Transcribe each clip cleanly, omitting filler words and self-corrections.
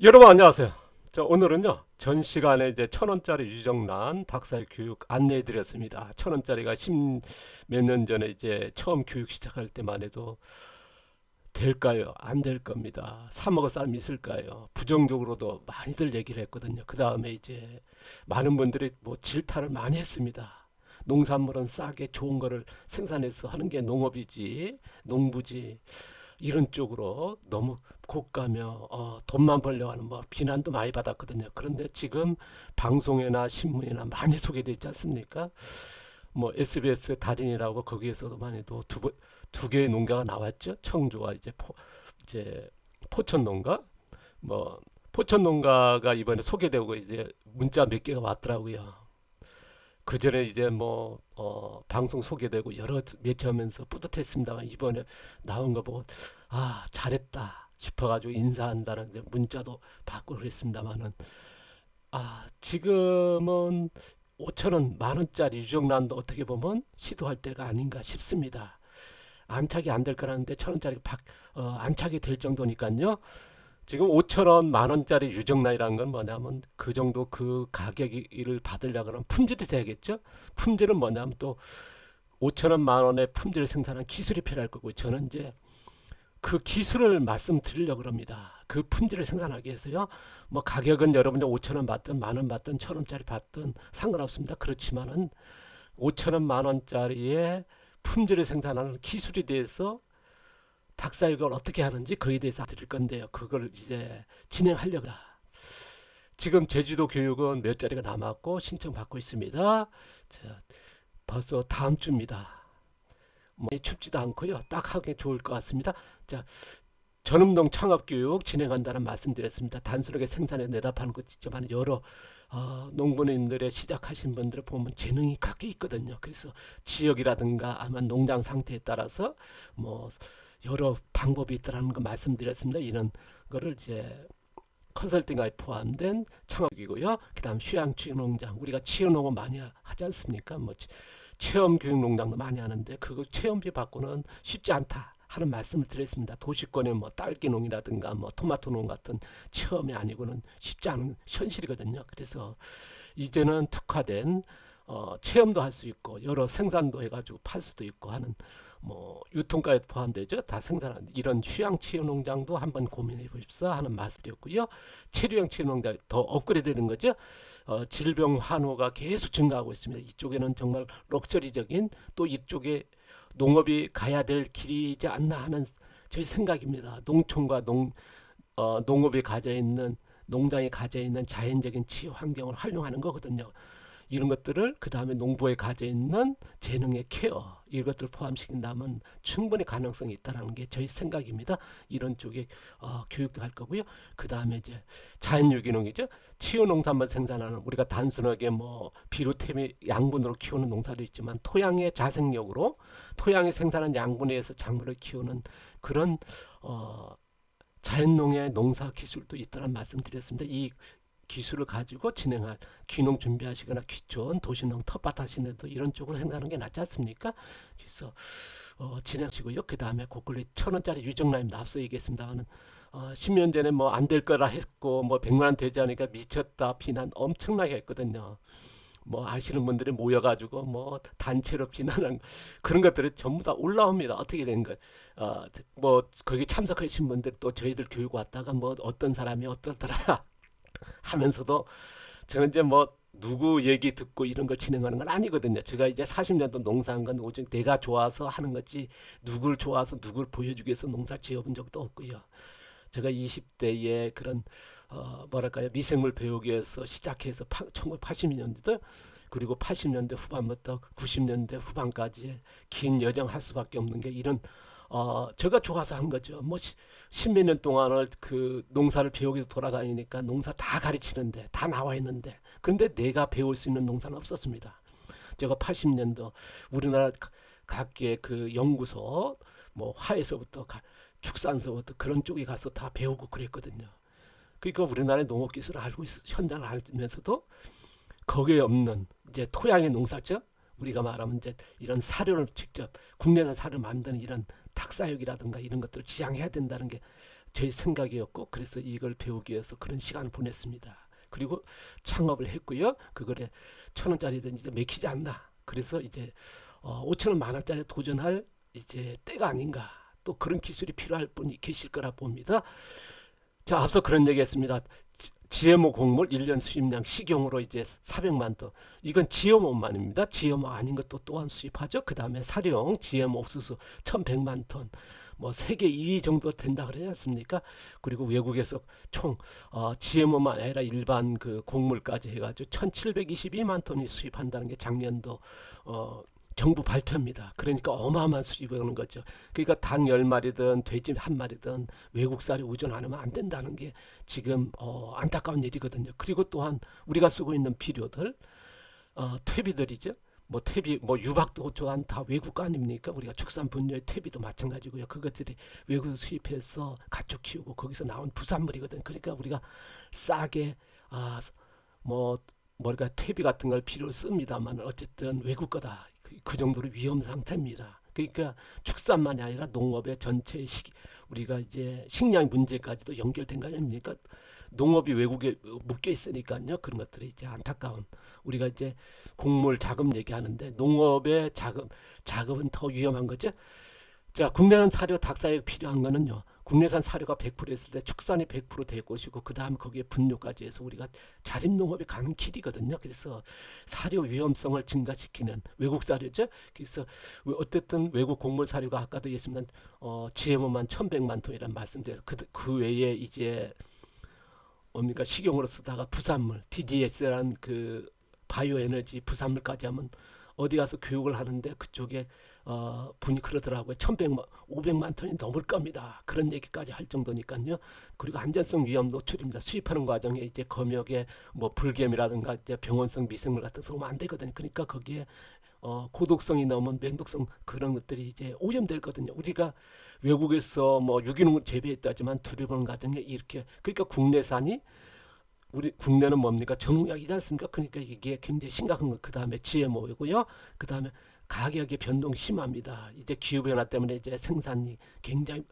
여러분 안녕하세요. 오늘은요 전 시간에 이제 1,000원짜리 유정란 닭살 교육 안내해 드렸습니다. 1,000원짜리가 10몇 년 전에 이제 처음 교육 시작할 때만 해도 될까요? 안 될 겁니다. 사 먹을 사람 있을까요? 부정적으로도 많이들 얘기를 했거든요. 그 다음에 이제 많은 분들이 뭐 질타를 많이 했습니다. 농산물은 싸게 좋은 거를 생산해서 하는 게 농업이지, 농부지. 이런 쪽으로 너무 고가며 돈만 벌려고 하는 뭐 비난도 많이 받았거든요. 그런데 지금 방송이나 신문이나 많이 소개되지 않습니까? 뭐 SBS 달인이라고 거기에서도만 해도 두 개의 농가가 나왔죠. 청주와 이제 포천 농가. 뭐 포천 농가가 이번에 소개되고 이제 문자 몇 개가 왔더라고요. 그 전에 이제 뭐 방송 소개되고 여러 매체하면서 뿌듯했습니다만 이번에 나온 거 보고 잘했다 싶어가지고 인사한다는 이제 문자도 받고 그랬습니다만은 지금은 5천 원, 만 원짜리 유정란도 어떻게 보면 시도할 때가 아닌가 싶습니다. 안착이 안 될 거라는데 천 원짜리 안착이 될 정도니까요. 지금 5천 원, 만 원짜리 유정란이라는 건 뭐냐면 그 정도 그 가격을 받으려고 하면 품질이 돼야겠죠. 품질은 뭐냐면 또 5천 원, 만 원의 품질을 생산하는 기술이 필요할 거고 저는 이제 그 기술을 말씀드리려고 합니다. 그 품질을 생산하기 위해서요. 뭐 가격은 여러분들 5천 원 받든 만 원 받든 천 원짜리 받든 상관없습니다. 그렇지만은 5천 원, 만 원짜리의 품질을 생산하는 기술에 대해서 닭사육을 어떻게 하는지 그에 대해서 드릴 건데요. 그걸 이제 진행하려고 합니다. 지금 제주도 교육은 몇 자리가 남았고 신청받고 있습니다. 자, 벌써 다음 주입니다. 뭐 춥지도 않고요. 딱 하기 좋을 것 같습니다. 자, 전음동 창업교육 진행한다는 말씀드렸습니다. 단순하게 생산에 내다 파는 것 있지만 여러 농부님들의 시작하신 분들을 보면 재능이 각기 있거든요. 그래서 지역이라든가 아마 농장 상태에 따라서 뭐 여러 방법이 있다는 거 말씀드렸습니다. 이런 거를 이제 컨설팅에 포함된 창업이고요. 그다음 휴양치 농장 우리가 치유농업 많이 하지 않습니까? 뭐 체험 교육 농장도 많이 하는데 그거 체험비 받고는 쉽지 않다 하는 말씀을 드렸습니다. 도시권의 뭐 딸기농이라든가 뭐 토마토농 같은 체험이 아니고는 쉽지 않은 현실이거든요. 그래서 이제는 특화된 체험도 할 수 있고 여러 생산도 해가지고 팔 수도 있고 하는 뭐 유통가에 포함되죠. 다 생산하는 이런 휴양 치유 농장도 한번 고민해 보십사 하는 말씀이었고요. 체류형 치유 농장 더 업그레이드되는 거죠. 질병 환호가 계속 증가하고 있습니다. 이쪽에는 정말 럭셔리적인 또 이쪽에 농업이 가야 될 길이지 않나 하는 저희 생각입니다. 농촌과 농업이 가져 있는 농장이 가져 있는 자연적인 치유 환경을 활용하는 거거든요. 이런 것들을 그 다음에 농부에 가져 있는 재능의 케어 이것들을 포함시킨다면 충분히 가능성이 있다는 게 저희 생각입니다. 이런 쪽에 교육도 할 거고요. 그 다음에 이제 자연유기농이죠. 치유농산물 생산하는 우리가 단순하게 뭐 비료템이 양분으로 키우는 농사도 있지만 토양의 자생력으로 토양이 생산한 양분에 의해서 작물을 키우는 그런 자연농의 농사 기술도 있다는 말씀드렸습니다. 이 기술을 가지고 진행할 귀농 준비하시거나 기존 도시농 텃밭 하시는데도 이런 쪽으로 생각하는 게 낫지 않습니까? 그래서 진행하시고요. 그 다음에 고퀄리 1,000원짜리 유정란입니다. 앞서 얘기했습니다만은 10년 전에 뭐 안 될 거라 했고 뭐 100만 원 되지 않으니까 미쳤다 비난 엄청나게 했거든요. 뭐 아시는 분들이 모여가지고 뭐 단체로 비난한 그런 것들이 전부 다 올라옵니다. 어떻게 된 거? 뭐 거기 참석하신 분들 또 저희들 교육 왔다가 뭐 어떤 사람이 어떻더라 하면서도 저는 이제 뭐 누구 얘기 듣고 이런 걸 진행하는 건 아니거든요. 제가 이제 40년도 농사한 건 오직 내가 좋아서 하는 거지 누굴 좋아서 누굴 보여주기 위해서 농사 지어본 적도 없고요. 제가 20대에 그런 뭐랄까요 미생물 배우기 위해서 시작해서 1980년대 그리고 80년대 후반부터 90년대 후반까지 긴 여정 할 수밖에 없는 게 이런 제가 좋아서 한 거죠. 뭐 십몇 년 동안을 그 농사를 배우기 위해서 돌아다니니까 농사 다 가르치는데 다 나와 있는데 근데 내가 배울 수 있는 농사는 없었습니다. 제가 80년도 우리나라 각기의 그 연구소 뭐 화에서부터 축산서부터 그런 쪽에 가서 다 배우고 그랬거든요. 그러니까 우리나라의 농업 기술을 알고 현장을 알면서도 거기에 없는 이제 토양의 농사죠. 우리가 말하면 이제 이런 사료를 직접 국내산 사료를 만드는 이런 닭사육이라든가 이런 것들을 지향해야 된다는 게 제 생각이었고, 그래서 이걸 배우기 위해서 그런 시간을 보냈습니다. 그리고 창업을 했고요. 그거에 1,000원짜리든 이제 맥히지 않나. 그래서 이제 5,000원, 만원짜리 도전할 이제 때가 아닌가. 또 그런 기술이 필요할 분이 계실 거라 봅니다. 자, 앞서 그런 얘기했습니다. GMO 곡물 1년 수입량 식용으로 이제 400만 톤. 이건 GMO만입니다. GMO 아닌 것도 또한 수입하죠. 그 다음에 사료용 GMO 옥수수 1,100만 톤. 뭐 세계 2위 정도 된다 그러지 않습니까? 그리고 외국에서 총 GMO만 아니라 일반 그 곡물까지 해가지고 1,722만 톤이 수입한다는 게 작년도 정부 발표입니다. 그러니까 어마어마한 수입을 하는 거죠. 그러니까 닭 10마리든 돼지 1마리든 외국살이 의존 안 하면 안 된다는 게 지금 안타까운 일이거든요. 그리고 또한 우리가 쓰고 있는 비료들, 퇴비들이죠. 뭐 퇴비, 뭐 유박도 또한 다 외국 거 아닙니까? 우리가 축산 분야의 퇴비도 마찬가지고요. 그것들이 외국에서 수입해서 가축 키우고 거기서 나온 부산물이거든. 그러니까 우리가 싸게 뭐 뭐랄까 퇴비 같은 걸 필요로 씁니다만 어쨌든 외국 거다. 그 정도로 위험 상태입니다. 그러니까 축산만이 아니라 농업의 전체 우리가 이제 식량 문제까지도 연결된 거 아닙니까? 농업이 외국에 묶여 있으니까요. 그런 것들이 이제 안타까운. 우리가 이제 곡물 자금 얘기하는데 농업의 자금은 더 위험한 거죠. 자, 국내산 사료 닭사육에 필요한 거는요. 국내산 사료가 100% 했을 때 축산이 100% 될 것이고 그 다음 거기에 분뇨까지 해서 우리가 자립농업이 가는 길이거든요. 그래서 사료 위험성을 증가시키는 외국 사료죠. 그래서 어쨌든 외국 곡물 사료가 아까도 얘기했지만 GMO만 1,100만 톤이란 말씀드려서 그 외에 이제 뭡니까 식용으로 쓰다가 부산물 DDS라는 그 바이오 에너지 부산물까지 하면 어디 가서 교육을 하는데 그쪽에 분이 그러더라고요. 500만 톤이 넘을 겁니다. 그런 얘기까지 할 정도니까요. 그리고 안전성 위험 노출입니다. 수입하는 과정에 이제 검역에 뭐 불개미라든가 이제 병원성 미생물 같은 거 오면 안 되거든요. 그러니까 거기에 고독성이 넘은 맹독성 그런 것들이 이제 오염되거든요. 우리가 외국에서 뭐 유기농을 재배했다지만 두려운 과정에 이렇게 그러니까 국내산이 우리 국내는 뭡니까 정약이지 않습니까? 그러니까 이게 굉장히 심각한 거. 그 다음에 GMO이고요. 그 다음에 가격의 변동 심합니다. 이제 기후 변화 때문에 이제 생산이 굉장히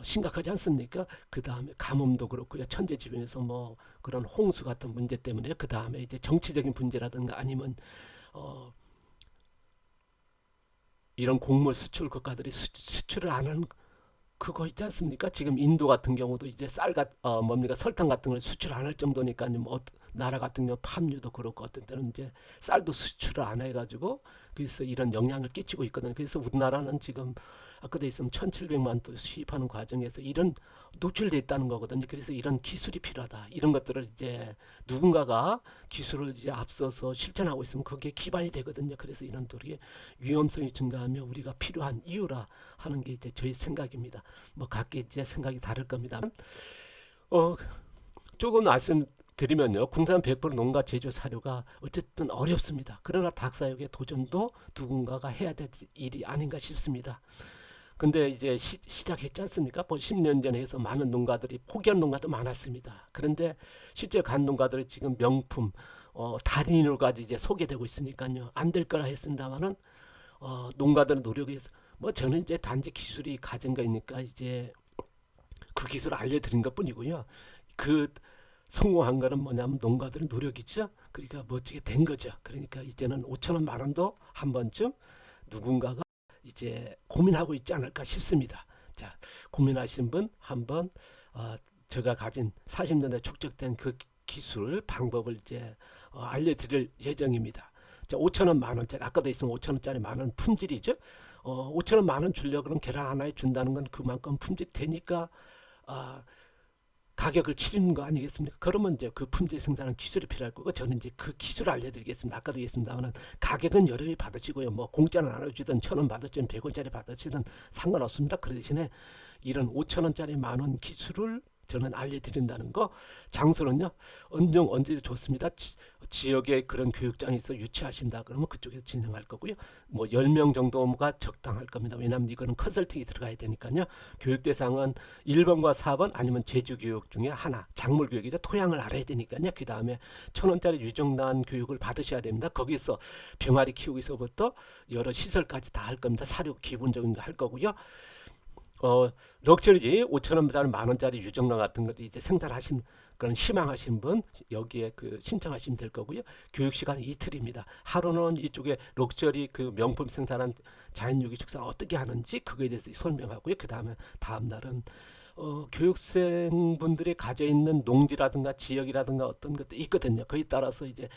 심각하지 않습니까? 그 다음에 가뭄도 그렇고요. 천재지변에서 뭐 그런 홍수 같은 문제 때문에 그 다음에 이제 정치적인 문제라든가 아니면 이런 곡물 수출 국가들이 수출을 안 하는 그거 있지 않습니까? 지금 인도 같은 경우도 이제 뭡니까 설탕 같은 걸 수출 안 할 정도니까요. 뭐 나라 같은 경우 팜유도 그렇고 어떤 때는 이제 쌀도 수출을 안 해가지고 그래서 이런 영향을 끼치고 있거든요. 그래서 우리나라는 지금 아까도 있으면 1,700만 톤 수입하는 과정에서 이런 노출돼 있다는 거거든요. 그래서 이런 기술이 필요하다. 이런 것들을 이제 누군가가 기술을 이제 앞서서 실천하고 있으면 그게 기반이 되거든요. 그래서 이런 돌이 위험성이 증가하며 우리가 필요한 이유라 하는 게 이제 저희 생각입니다. 뭐 각기 이제 생각이 다를 겁니다. 조금 말씀드리면요. 국산 100% 농가 제조 사료가 어쨌든 어렵습니다. 그러나 닭사육의 도전도 누군가가 해야 될 일이 아닌가 싶습니다. 근데 이제 시작했지 않습니까? 뭐 10년 전에 해서 많은 농가들이 포기한 농가도 많았습니다. 그런데 실제 간 농가들이 지금 명품 달인으로까지 이제 소개되고 있으니까요. 안 될 거라 했습니다만은 농가들은 노력해서 뭐 저는 이제 단지 기술이 가진 거니까 이제 그 기술을 알려드린 것뿐이고요. 그 성공한 거는 뭐냐면 농가들의 노력이죠. 그러니까 멋지게 된 거죠. 그러니까 이제는 5,000원, 만원도 한 번쯤 누군가가 이제 고민하고 있지 않을까 싶습니다. 자, 고민하신 분 한번 제가 가진 40년대 축적된 그 기술 방법을 이제 알려드릴 예정입니다. 자, 5,000원, 만원짜리 아까도 있으면 5,000원짜리 만원 품질이죠. 5,000원, 만원 주려고 그러면 계란 하나에 준다는 건 그만큼 품질 되니까 가격을 치르는 거 아니겠습니까? 그러면 이제 그 품질 생산은 기술이 필요할 거고 저는 이제 그 기술을 알려드리겠습니다. 아까도 얘기했습니다만 가격은 여러분이 받으시고요. 뭐 공짜는 안 해주든 1,000원 받으시든 100원짜리 받으시든 상관없습니다. 그 대신에 이런 5,000원짜리 만원 기술을 저는 알려드린다는 거. 장소는요 언제도 좋습니다. 지역에 그런 교육장이 있어 유치하신다 그러면 그쪽에서 진행할 거고요. 뭐 10명 정도가 적당할 겁니다. 왜냐하면 이거는 컨설팅이 들어가야 되니까요. 교육 대상은 1번과 4번 아니면 제주교육 중에 하나, 작물교육이죠. 토양을 알아야 되니까요. 그 다음에 1,000원짜리 유정단 교육을 받으셔야 됩니다. 거기서 병아리 키우기서부터 여러 시설까지 다 할 겁니다. 사료 기본적인 거 할 거고요. 럭셔리 5천 원짜리 만 원짜리 유정란 같은 것도 이제 생산하신 그런 희망하신 분 여기에 그 신청하시면 될 거고요. 교육 시간은 이틀입니다. 하루는 이쪽에 럭셔리 그 명품 생산한 자연유기 축산 어떻게 하는지 그거에 대해서 설명하고요. 그 다음에 다음 날은 교육생분들이 가져 있는 농지라든가 지역이라든가 어떤 것도 있거든요. 거기에 따라서 이제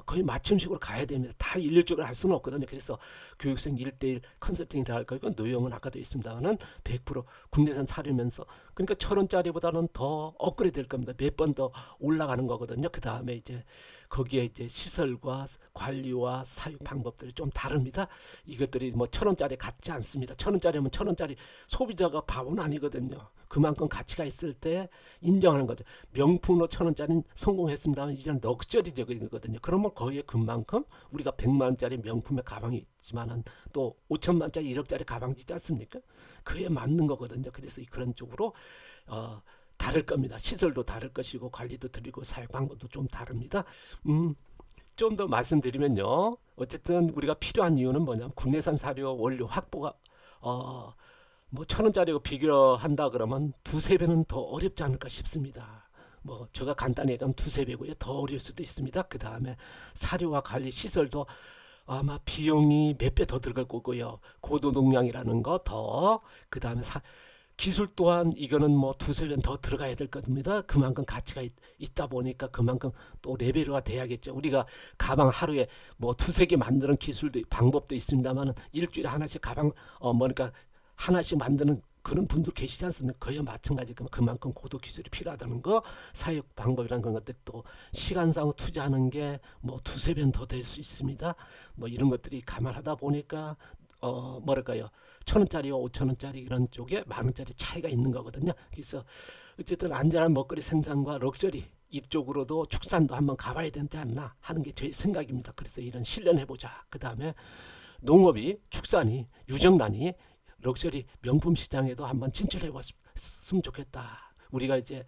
거의 맞춤식으로 가야 됩니다. 다 일률적으로 할 수는 없거든요. 그래서 교육생 1대1 컨설팅이 들어갈 거고 노용은 아까도 있습니다만은 100% 국내산 사료면서 그러니까 1,000원짜리보다는 더 업그레이드 될 겁니다. 몇 번 더 올라가는 거거든요. 그 다음에 이제 거기에 이제 시설과 관리와 사육 방법들이 좀 다릅니다. 이것들이 뭐 1,000원짜리 같지 않습니다. 1,000원짜리면 1,000원짜리 소비자가 바보는 아니거든요. 그만큼 가치가 있을 때 인정하는 거죠. 명품으로 1,000원짜리는 성공했습니다만 이제는 럭셔리적이거든요. 그러면 거기에 그만큼 우리가 100만 원짜리 명품의 가방이 있지만은 또 5천만 원짜리 1억짜리 가방이 있지 않습니까? 그에 맞는 거거든요. 그래서 그런 쪽으로 다를 겁니다. 시설도 다를 것이고 관리도 드리고 사육 방법도 좀 다릅니다. 좀 더 말씀드리면요. 어쨌든 우리가 필요한 이유는 뭐냐면 국내산 사료 원료 확보가 뭐 1,000원짜리고 비교한다 그러면 두세 배는 더 어렵지 않을까 싶습니다. 뭐 제가 간단히 얘기하면 두세 배고요. 더 어려울 수도 있습니다. 그 다음에 사료와 관리 시설도 아마 비용이 몇 배 더 들어갈 거고요. 고도농량이라는 거 더, 그 다음에 기술 또한 이거는 뭐 두세 배 더 들어가야 될 겁니다. 그만큼 가치가 있다 보니까 그만큼 또 레벨화가 돼야겠죠. 우리가 가방 하루에 뭐 두세 개 만드는 기술도 방법도 있습니다만은 일주일에 하나씩 가방 뭐니까 하나씩 만드는 그런 분들 계시지 않습니까? 거의 마찬가지 그만큼 고도 기술이 필요하다는 거, 사육 방법이라는 것들 또 시간상 투자하는 게 뭐 두세 배는 더 될 수 있습니다. 뭐 이런 것들이 감안하다 보니까 뭐랄까요? 1,000원짜리와 5,000원짜리 이런 쪽에 만 원짜리 차이가 있는 거거든요. 그래서 어쨌든 안전한 먹거리 생산과 럭셔리 이쪽으로도 축산도 한번 가봐야 되지 않나 하는 게 제 생각입니다. 그래서 이런 실현해보자. 그 다음에 농업이 축산이 유정란이 럭셔리 명품 시장에도 한번 진출해 봤으면 좋겠다. 우리가 이제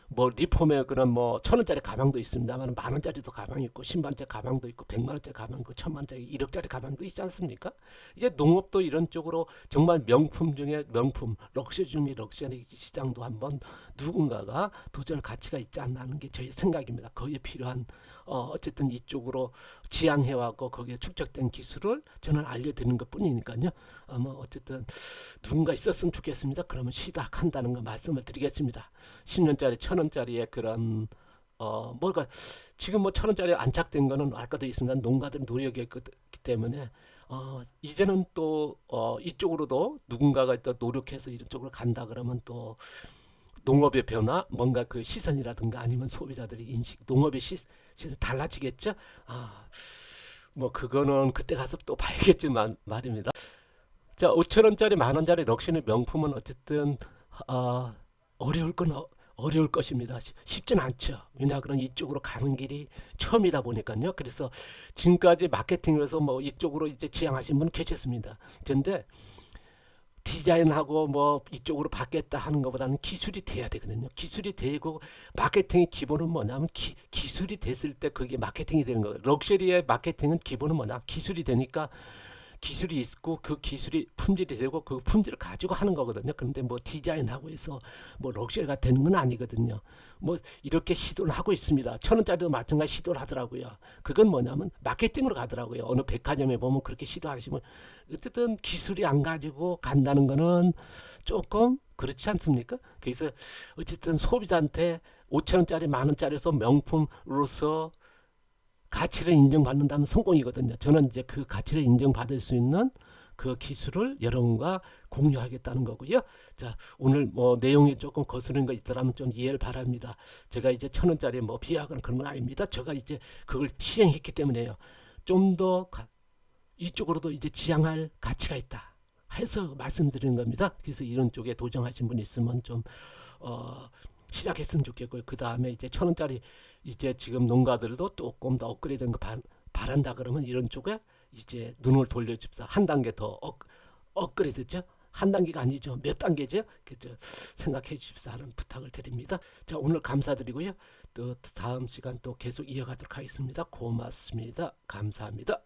뭐 리폼의 그런 뭐 1,000원짜리 가방도 있습니다만 만 원짜리도 가방이 있고 10만 원짜리 가방도 있고 100만 원짜리 가방 있고 1,000만 원짜리 1억짜리 가방도 있지 않습니까? 이제 농업도 이런 쪽으로 정말 명품 중에 명품, 럭셔리 중에 럭셔리 시장도 한번 누군가가 도전할 가치가 있지 않나 하는 게 저희 생각입니다. 거기에 필요한 어쨌든 이쪽으로 지향해왔고 거기에 축적된 기술을 저는 알려드리는 것 뿐이니까요. 뭐 어쨌든 누군가 있었으면 좋겠습니다. 그러면 시작한다는 거 말씀을 드리겠습니다. 10년짜리 1,000원짜리의 그런 뭐가 지금 뭐 1,000원짜리 안착된 거는 아까도 있습니다. 농가들 노력했기 때문에 이제는 또 이쪽으로도 누군가가 또 노력해서 이쪽으로 간다 그러면 또 농업의 변화, 뭔가 그 시선이라든가 아니면 소비자들의 인식, 농업의 시선 달라지겠죠. 뭐 그거는 그때 가서 또 봐야겠지만 말입니다. 자, 5,000원짜리 만 원짜리 럭셔리 명품은 어쨌든 어려울 건 어려울 것입니다. 쉽진 않죠. 왜냐 그런 이쪽으로 가는 길이 처음이다 보니까요. 그래서 지금까지 마케팅을 해서 뭐 이쪽으로 이제 지향하신 분 계셨습니다. 그런데 디자인하고 뭐 이쪽으로 받겠다 하는 것보다는 기술이 돼야 되거든요. 기술이 되고 마케팅의 기본은 뭐냐면 기술이 됐을 때 그게 마케팅이 되는 거예요. 럭셔리의 마케팅은 기본은 뭐냐 기술이 되니까 기술이 있고 그 기술이 품질이 되고 그 품질을 가지고 하는 거거든요. 그런데 뭐 디자인하고 해서 뭐 럭셔리가 되는 건 아니거든요. 뭐 이렇게 시도를 하고 있습니다. 1,000원짜리도 마찬가지 시도를 하더라고요. 그건 뭐냐면 마케팅으로 가더라고요. 어느 백화점에 보면 그렇게 시도하시면 어쨌든 기술이 안 가지고 간다는 거는 조금 그렇지 않습니까? 그래서 어쨌든 소비자한테 5,000원짜리 만 원짜리에서 명품으로서 가치를 인정받는다면 성공이거든요. 저는 이제 그 가치를 인정받을 수 있는 그 기술을 여러분과 공유하겠다는 거고요. 자, 오늘 뭐 내용이 조금 거스르는 거 있더라면 좀 이해를 바랍니다. 제가 이제 1,000원짜리 뭐 비하거나 그런 건 아닙니다. 제가 이제 그걸 시행했기 때문에요. 좀 더 이쪽으로도 이제 지향할 가치가 있다 해서 말씀드리는 겁니다. 그래서 이런 쪽에 도전하신 분 있으면 좀 시작했으면 좋겠고요. 그 다음에 이제 1,000원짜리 이제 지금 농가들도 조금 더 업그레이드된 거 바란다 그러면 이런 쪽에 이제 눈을 돌려줍사 한 단계 더 업그레이드죠. 한 단계가 아니죠. 몇 단계죠? 그죠? 생각해 주십사 하는 부탁을 드립니다. 자, 오늘 감사드리고요. 또 다음 시간 또 계속 이어가도록 하겠습니다. 고맙습니다. 감사합니다.